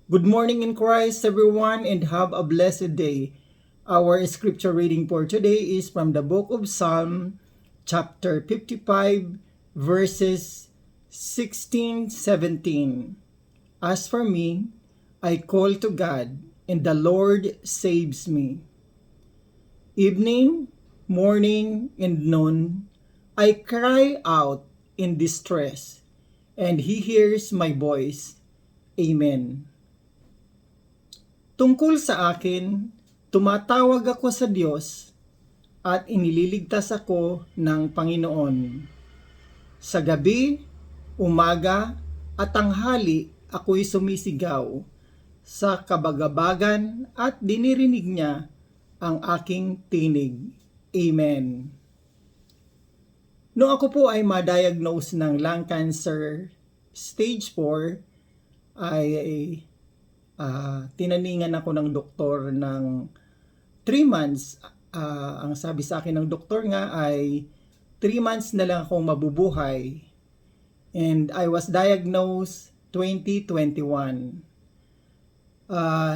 Good morning in Christ, everyone, and have a blessed day. Our scripture reading for today is from the book of Psalm, chapter 55, verses 16-17. As for me, I call to God, and the Lord saves me. Evening, morning, and noon, I cry out in distress, and He hears my voice. Amen. Tungkol sa akin, tumatawag ako sa Diyos at inililigtas ako ng Panginoon. Sa gabi, umaga at tanghali ako'y sumisigaw sa kabagabagan at dinirinig niya ang aking tinig. Amen. Noong ako po ay ma-diagnose ng lung cancer stage 4, ay tinaningan ako ng doktor ng 3 months. Ang sabi sa akin ng doktor nga ay 3 months na lang akong mabubuhay. And I was diagnosed 2021.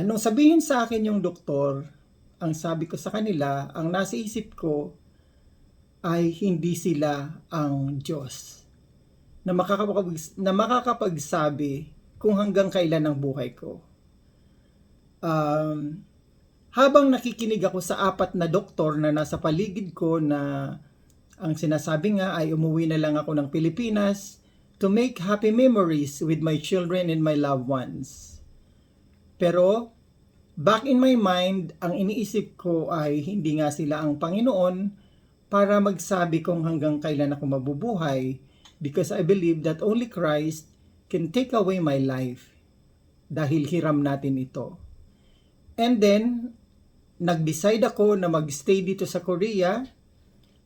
Nung sabihin sa akin yung doktor, ang sabi ko sa kanila, ang nasa isip ko ay hindi sila ang Diyos na makakapagsabi kung hanggang kailan ang buhay ko. Habang nakikinig ako sa 4 na doktor na nasa paligid ko na ang sinasabi nga ay umuwi na lang ako ng Pilipinas to make happy memories with my children and my loved ones. Pero back in my mind, ang iniisip ko ay hindi nga sila ang Panginoon para magsabi kung hanggang kailan ako mabubuhay, because I believe that only Christ can take away my life dahil hiram natin ito. And then, nag-decide ako na mag-stay dito sa Korea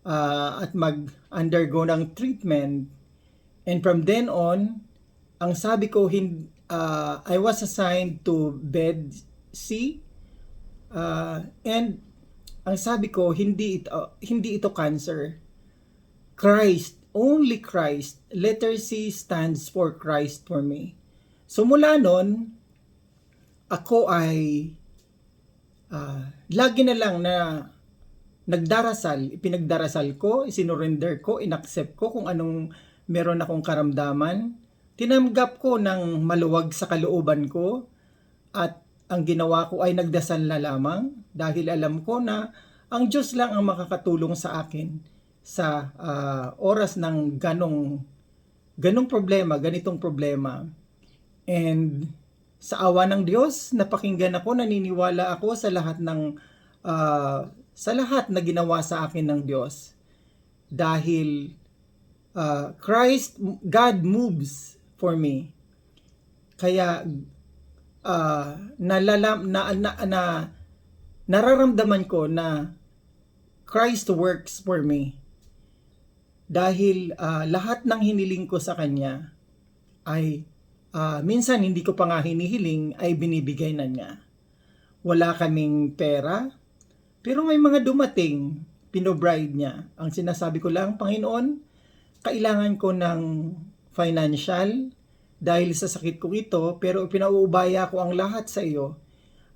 at mag-undergo ng treatment. And from then on, ang sabi ko, I was assigned to bed C. And ang sabi ko, hindi ito cancer. Christ, only Christ. Letter C stands for Christ for me. So mula nun, ako ay lagi na lang na nagdarasal, ipinagdarasal ko, isinurrender ko, inaccept ko kung anong meron akong karamdaman. Tinanggap ko ng maluwag sa kalooban ko at ang ginawa ko ay nagdasal na lamang dahil alam ko na ang Diyos lang ang makakatulong sa akin sa oras ng ganong problema, ganitong problema. And sa awa ng Diyos, napakinggan ako, naniniwala ako sa lahat na ginawa sa akin ng Diyos. Dahil God moves for me. Kaya nararamdaman ko na Christ works for me. Dahil lahat ng hiniling ko sa Kanya ay minsan hindi ko pa nga hinihiling ay binibigay na niya. Wala kaming pera, pero may mga dumating, pinobride niya. Ang sinasabi ko lang, Panginoon, kailangan ko ng financial dahil sa sakit ko ito, pero pinauubaya ko ang lahat sa iyo.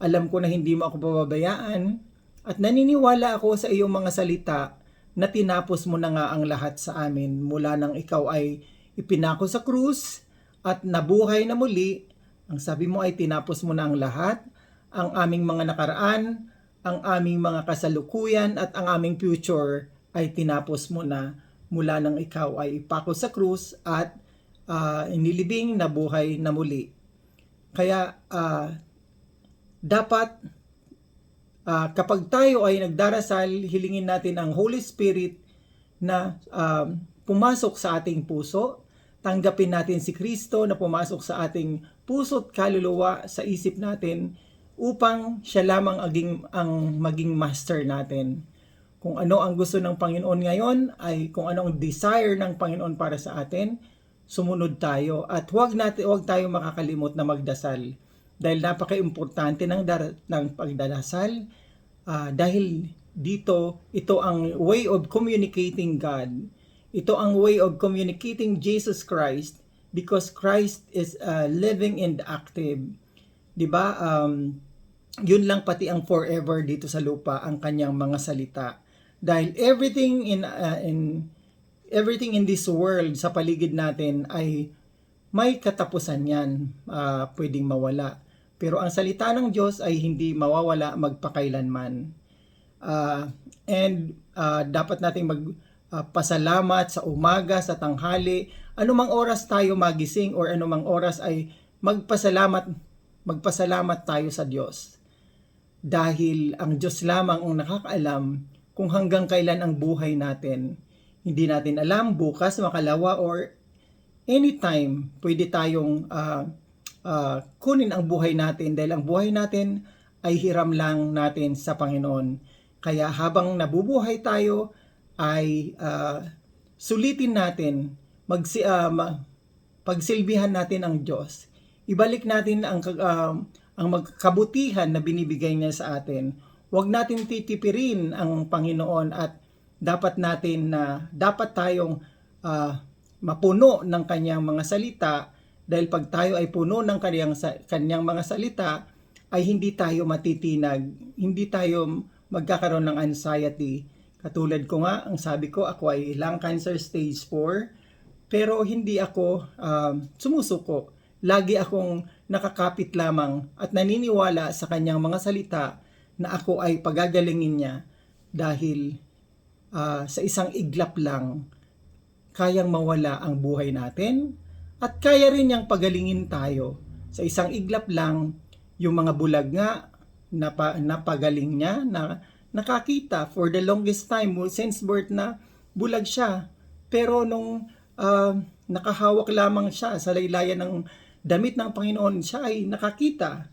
Alam ko na hindi mo ako pababayaan at naniniwala ako sa iyong mga salita na tinapos mo na nga ang lahat sa amin mula nang ikaw ay ipinako sa krus at nabuhay na muli. Ang sabi mo ay tinapos mo na ang lahat, ang aming mga nakaraan, ang aming mga kasalukuyan at ang aming future ay tinapos mo na mula nang ikaw ay ipako sa krus at inilibing na buhay na muli. Kaya dapat kapag tayo ay nagdarasal, hilingin natin ang Holy Spirit na pumasok sa ating puso. Tanggapin natin si Kristo na pumasok sa ating puso't kaluluwa, sa isip natin, upang siya lamang ang maging master natin. Kung ano ang gusto ng Panginoon ngayon, ay kung ano ang desire ng Panginoon para sa atin, sumunod tayo. At huwag tayo makakalimot na magdasal. Dahil napaka-importante ng pagdadasal. Dahil dito, ito ang way of communicating God. Ito ang way of communicating Jesus Christ, because Christ is living and active. 'Di ba? Yun lang pati ang forever dito sa lupa, ang kanyang mga salita. Dahil everything in this world sa paligid natin ay may katapusan yan, pwedeng mawala. Pero ang salita ng Diyos ay hindi mawawala magpakailanman. Dapat nating magpasalamat sa umaga, sa tanghali, anumang oras tayo magising or anumang oras ay magpasalamat tayo sa Diyos. Dahil ang Diyos lamang ang nakakaalam kung hanggang kailan ang buhay natin. Hindi natin alam, bukas, makalawa, or anytime pwede tayong kunin ang buhay natin dahil ang buhay natin ay hiram lang natin sa Panginoon. Kaya habang nabubuhay tayo ay sulitin natin, pagsilbihan natin ang Diyos. Ibalik natin ang kabutihan na binibigay niya sa atin. Huwag natin titipirin ang Panginoon at dapat tayong mapuno ng kanyang mga salita, dahil pag tayo ay puno ng kanyang mga salita ay hindi tayo matitinag, hindi tayo magkakaroon ng anxiety. Katulad ko nga, ang sabi ko, ako ay lung cancer stage 4, pero hindi ako sumusuko. Lagi akong nakakapit lamang at naniniwala sa kanyang mga salita na ako ay pagagalingin niya, dahil sa isang iglap lang kayang mawala ang buhay natin at kaya rin niyang pagalingin tayo. Sa isang iglap lang, yung mga bulag nga napagaling niya, na nakakita for the longest time since birth na bulag siya. Pero nung nakahawak lamang siya sa laylayan ng damit ng Panginoon, siya ay nakakita.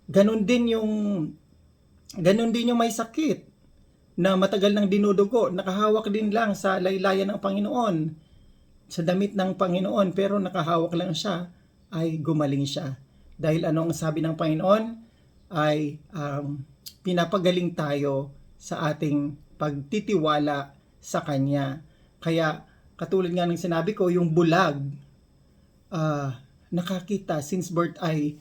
Ganon din yung may sakit na matagal nang dinudugo, nakahawak din lang sa laylayan ng Panginoon, sa damit ng Panginoon, pero nakahawak lang siya, ay gumaling siya. Dahil anong sabi ng Panginoon ay pinapagaling tayo sa ating pagtitiwala sa Kanya. Kaya katulad nga ng sinabi ko, yung bulag, nakakita since birth ay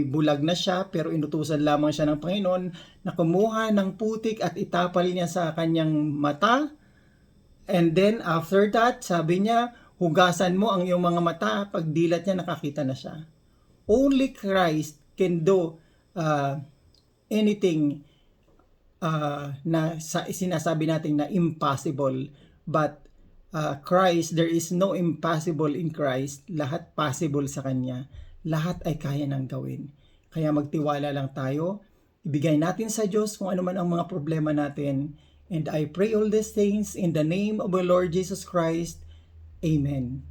bulag na siya, pero inutusan lamang siya ng Panginoon na kumuha ng putik at itapal niya sa kanyang mata. And then after that, sabi niya, hugasan mo ang iyong mga mata. Pagdilat niya, nakakita na siya. Only Christ can do anything na sinasabi natin na impossible. But Christ, there is no impossible in Christ. Lahat possible sa Kanya. Lahat ay kaya nang gawin. Kaya magtiwala lang tayo. Ibigay natin sa Diyos kung ano man ang mga problema natin. And I pray all these things in the name of our Lord Jesus Christ. Amen.